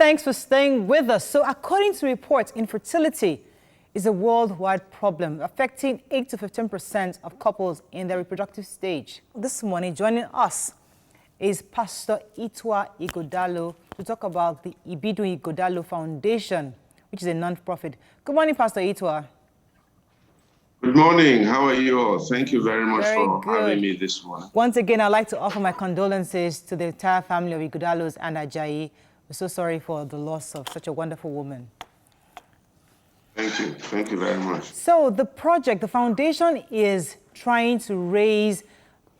thanks for staying with us. So according to reports, infertility is a worldwide problem affecting 8 to 15% of couples in their reproductive stage. This morning, joining us is Pastor Ituah Ighodalo to talk about the Ituah Ighodalo Foundation, which is a non-profit. Good morning, Pastor Ituah. Good morning. How are you all? Thank you very much for good. having me this morning. Once again, I'd like to offer my condolences to the entire family of Ighodalos and Ajayi. We're so sorry for the loss of such a wonderful woman. Thank you. Thank you very much. So the project, the foundation is trying to raise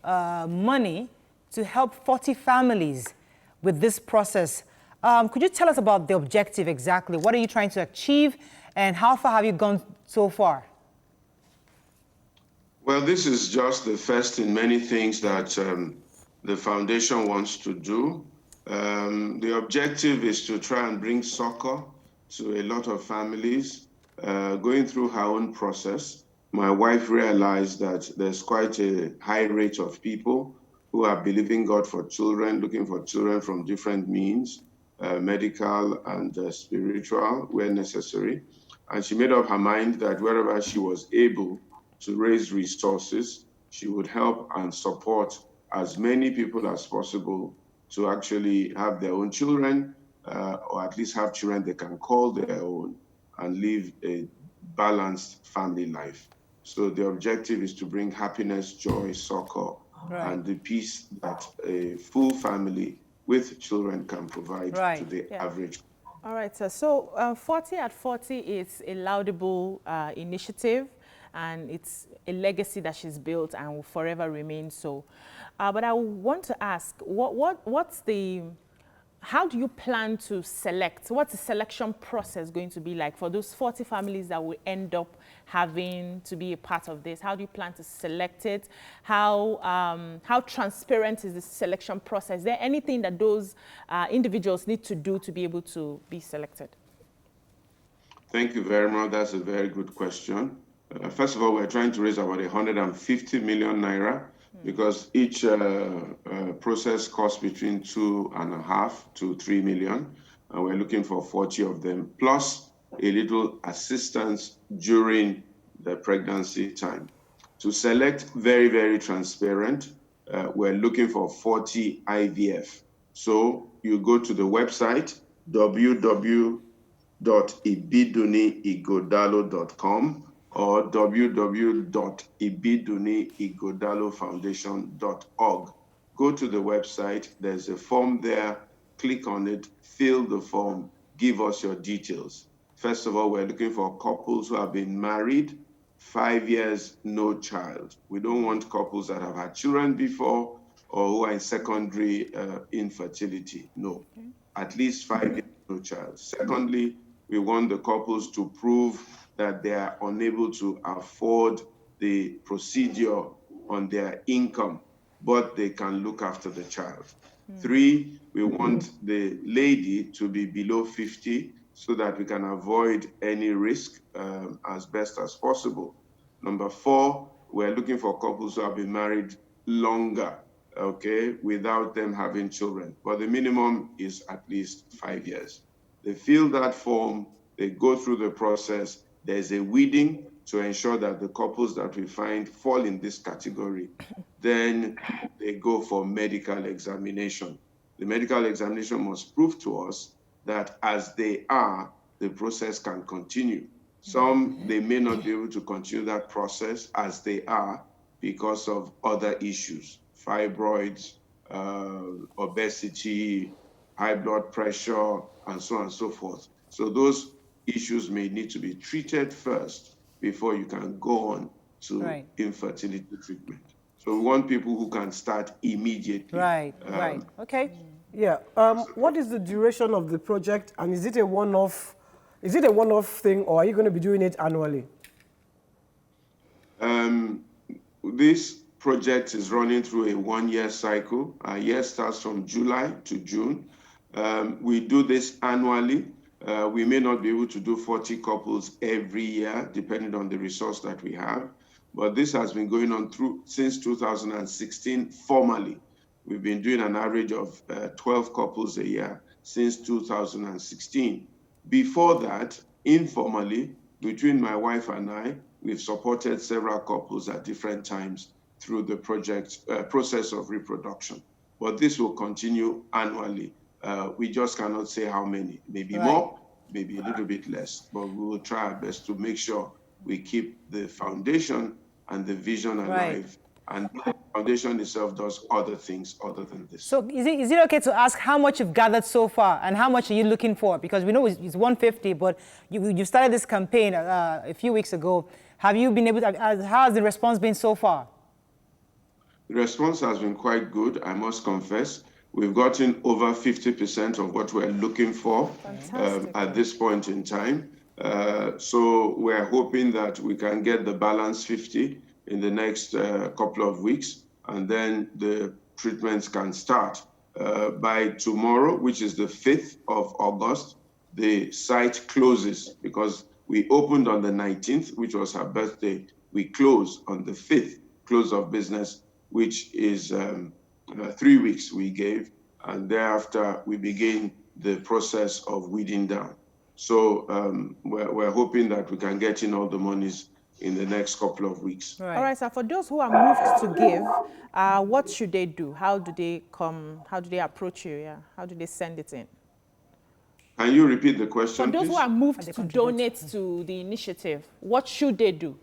money to help 40 families with this process. Could you tell us about the objective exactly? What are you trying to achieve and how far have you gone so far? Well, this is just the first in many things that the foundation wants to do. The objective is to try and bring succor to a lot of families. Going through her own process, my wife realized that there's quite a high rate of people who are believing God for children, looking for children from different means, medical and spiritual, where necessary. And she made up her mind that wherever she was able to raise resources, she would help and support as many people as possible to actually have their own children, or at least have children they can call their own and live a balanced family life. So the objective is to bring happiness, joy, succor, and the peace that a full family with children can provide to the average. All right, sir. So 40 at 40 is a laudable initiative, and it's a legacy that she's built and will forever remain so. But I want to ask, how do you plan to select? What's the selection process going to be like for those 40 families that will end up having to be a part of this? How do you plan to select it? How transparent is the selection process? Is there anything that those individuals need to do to be able to be selected? Thank you very much. That's a very good question. First of all, we're trying to raise about 150 million naira because each process costs between 2.5 to 3 million. And we're looking for 40 of them, plus a little assistance during the pregnancy time. To select very, very transparent, we're looking for 40 IVF. So you go to the website, www.ibiduniighodalo.com or www.ibiduniighodalofoundation.org. Go to the website, there's a form there, click on it, fill the form, give us your details. First of all, we're looking for couples who have been married, 5 years, no child. We don't want couples that have had children before or who are in secondary infertility. No, at least 5 years, no child. Secondly, we want the couples to prove that they are unable to afford the procedure on their income, but they can look after the child. 3, we want the lady to be below 50 so that we can avoid any risk as best as possible. Number 4, we're looking for couples who have been married longer, okay, without them having children. But the minimum is at least 5 years. They fill that form, they go through the process. There's a weeding to ensure that the couples that we find fall in this category. Then they go for medical examination. The medical examination must prove to us that as they are, the process can continue. Some, they may not be able to continue that process as they are because of other issues, fibroids, obesity, high blood pressure, and so on and so forth. So those issues may need to be treated first before you can go on to infertility treatment. So we want people who can start immediately. Okay. Yeah. What is the duration of the project, and is it a one-off? Is it a one-off thing, or are you going to be doing it annually? This project is running through a 1-year cycle. Our year starts from July to June. We do this annually. We may not be able to do 40 couples every year, depending on the resource that we have. But this has been going on since 2016 formally. We've been doing an average of 12 couples a year. since 2016. Before that, informally, between my wife and I, we've supported several couples at different times through the process of reproduction. But this will continue annually. We just cannot say how many, maybe more, maybe a little bit less, but we will try our best to make sure we keep the foundation and the vision alive. And the foundation itself does other things other than this. So is it okay to ask how much you've gathered so far and how much are you looking for? Because we know it's 150, but you started this campaign a few weeks ago. Have you been able to, how has the response been so far? The response has been quite good, I must confess. We've gotten over 50% of what we're looking for at this point in time. So we're hoping that we can get the balance 50 in the next couple of weeks, and then the treatments can start. By tomorrow, which is the 5th of August, the site closes because we opened on the 19th, which was her birthday. We close on the 5th, close of business, which is 3 weeks we gave, and thereafter we begin the process of weeding down. So we're hoping that we can get in all the monies in the next couple of weeks. All right, sir. For those who are moved to give, what should they do? How do they come? How do they approach you? Yeah. How do they send it in? Can you repeat the question, For those please? who are moved to donate to the initiative, what should they do?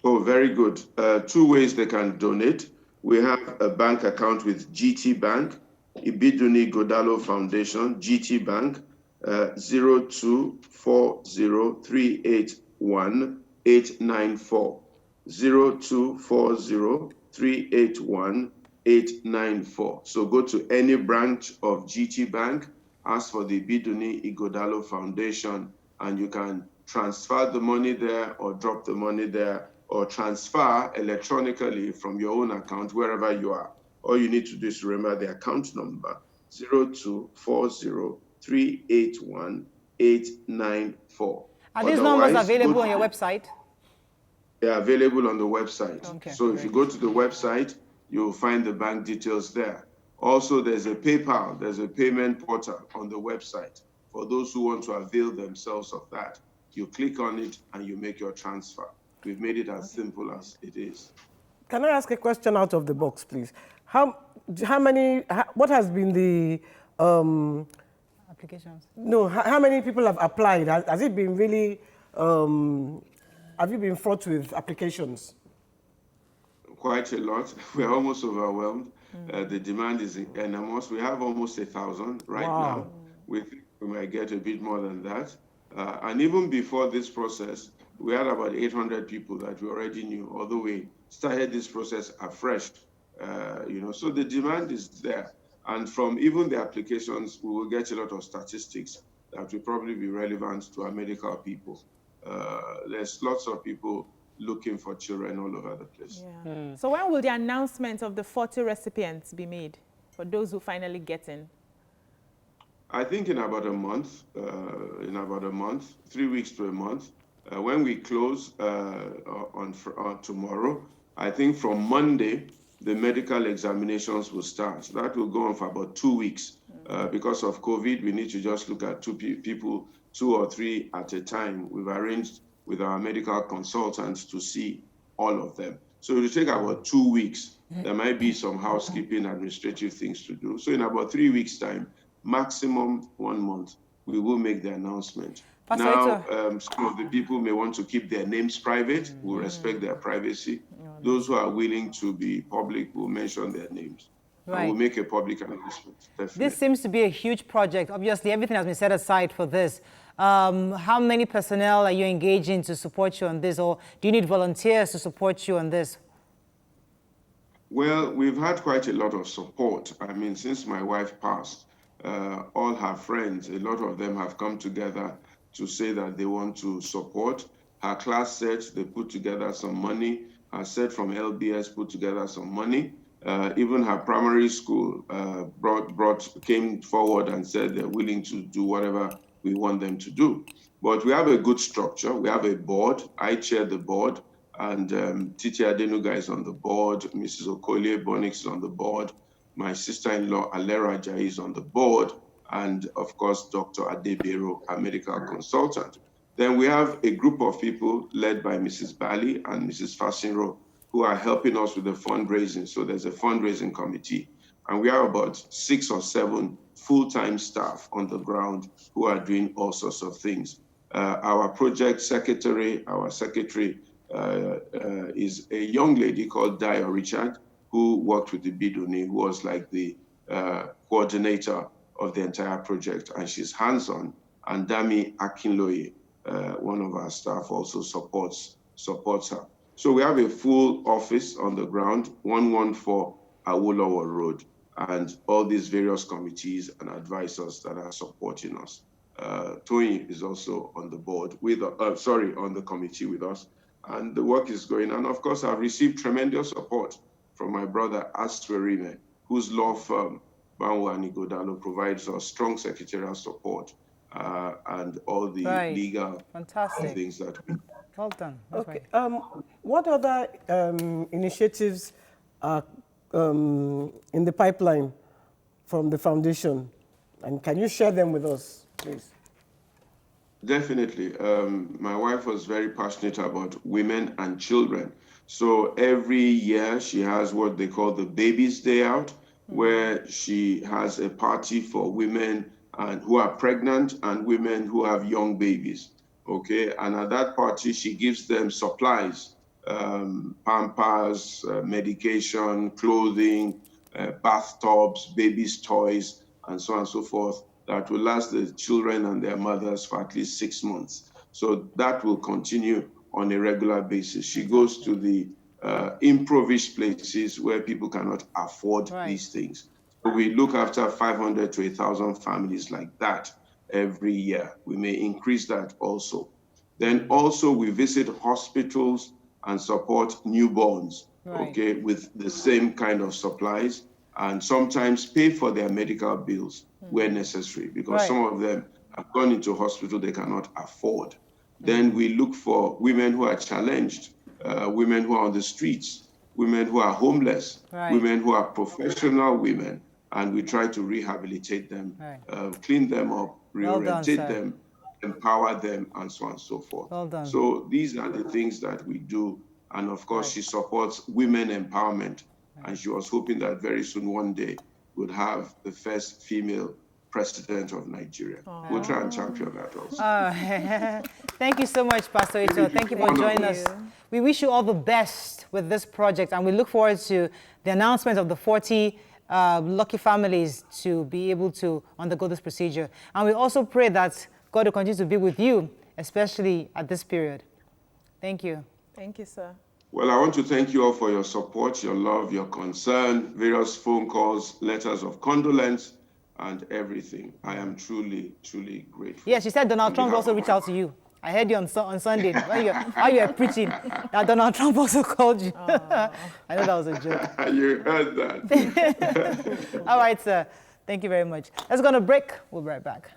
Oh, very good. 2 ways they can donate. We have a bank account with GT Bank, Ituah Ighodalo Foundation, GT Bank, 0240381894, 0240381894. So go to any branch of GT Bank, ask for the Ituah Ighodalo Foundation, and you can transfer the money there or drop the money there, or transfer electronically from your own account wherever you are. All you need to do is remember the account number, 0240381894. Are these numbers available on your website? They are available on the website. Okay, so if you go to the website, you'll find the bank details there. Also, there's a PayPal, there's a payment portal on the website. For those who want to avail themselves of that, you click on it and you make your transfer. We've made it as simple as it is. Can I ask a question out of the box, please? What has been the Applications? No, how many people have applied? Has it been really, have you been fraught with applications? Quite a lot. We're almost overwhelmed. The demand is enormous. We have almost 1,000 right now. We think we might get a bit more than that. And even before this process, we had about 800 people that we already knew, although we started this process afresh. So the demand is there. And from even the applications, we will get a lot of statistics that will probably be relevant to our medical people. There's lots of people looking for children all over the place. Yeah. So when will the announcement of the 40 recipients be made for those who finally get in? I think in about a month, 3 weeks to a month. When we close on tomorrow, I think from Monday, the medical examinations will start. That will go on for about 2 weeks. Because of COVID, we need to just look at people, 2 or 3 at a time. We've arranged with our medical consultants to see all of them. So it will take about 2 weeks. There might be some housekeeping, administrative things to do. So in about 3 weeks' time, maximum 1 month, we will make the announcement. Now, some of the people may want to keep their names private. We'll respect their privacy. Those who are willing to be public will mention their names. Right. And we'll make a public announcement, definitely. This seems to be a huge project. Obviously, everything has been set aside for this. How many personnel are you engaging to support you on this, or do you need volunteers to support you on this? Well, we've had quite a lot of support. I mean, since my wife passed, all her friends, a lot of them have come together to say that they want to support. Her class set, they put together some money. Her set from LBS put together some money. Even her primary school came forward and said they're willing to do whatever we want them to do. But we have a good structure. We have a board. I chair the board, and Titi Adenuga is on the board. Mrs. Okolie Bonix is on the board. My sister-in-law, Alera Ajayi, is on the board, and of course, Dr. Adebero, a medical consultant. Then we have a group of people led by Mrs. Bali and Mrs. Fasinro, who are helping us with the fundraising. So there's a fundraising committee, and we have about 6 or 7 full-time staff on the ground who are doing all sorts of things. Our project secretary, is a young lady called Dio Richard, who worked with the Biduni, who was like the coordinator of the entire project, and she's hands-on. And Dami Akinloye, one of our staff, also supports her. So we have a full office on the ground, 114 Awolowo Road, and all these various committees and advisors that are supporting us. Tony is also on the board on the committee with us, and the work is going. And of course, I've received tremendous support from my brother Aswerime, whose law firm, Ituah Ighodalo, provides us strong secretarial support and all the legal things that we do. Well done. That's Okay. right. What other initiatives are in the pipeline from the foundation? And can you share them with us, please? Definitely. My wife was very passionate about women and children. So every year she has what they call the Babies Day Out, where she has a party for women and who are pregnant and women who have young babies. Okay, and at that party, she gives them supplies, pampers, medication, clothing, bathtubs, babies' toys, and so on and so forth, that will last the children and their mothers for at least 6 months. So that will continue on a regular basis. She goes to the impoverished places where people cannot afford these things. So we look after 500 to 1,000 families like that every year. We may increase that also. Then also we visit hospitals and support newborns, okay, with the same kind of supplies, and sometimes pay for their medical bills where necessary, because some of them have gone into hospital they cannot afford. Then we look for women who are challenged, women who are on the streets, women who are homeless, women who are professional women, and we try to rehabilitate them, clean them up, reorientate them, empower them, and so on and so forth. Well done. So these are the things that we do. And of course, she supports women empowerment. And she was hoping that very soon, one day, we'll have the first female president of Nigeria. We'll try and champion that also. Thank you so much, Pastor Ituah. Thank you for joining us. We wish you all the best with this project, and we look forward to the announcement of the 40 lucky families to be able to undergo this procedure. And we also pray that God will continue to be with you, especially at this period. Thank you. Thank you, sir. Well, I want to thank you all for your support, your love, your concern, various phone calls, letters of condolence, and everything. I am truly, truly grateful. Yes, you said Donald Trump also reached out to you. I heard you on Sunday while you were preaching that Donald Trump also called you. I know that was a joke. You heard that. All right, sir. Thank you very much. Let's go on a break. We'll be right back.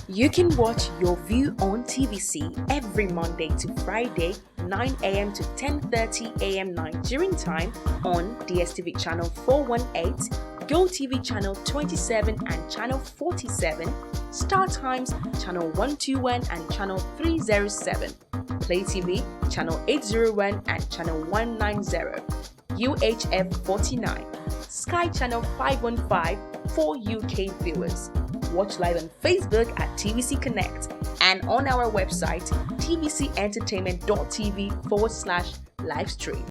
You can watch Your View on TVC every Monday to Friday, 9 a.m. to 10:30 a.m. Nigerian time on DSTV channel 418, GOTV channel 27 and channel 47, StarTimes channel 121 and channel 307, Play TV channel 801 and channel 190, UHF 49, Sky channel 515 for UK viewers. Watch live on Facebook at TVC Connect and on our website tvcentertainment.tv/livestream.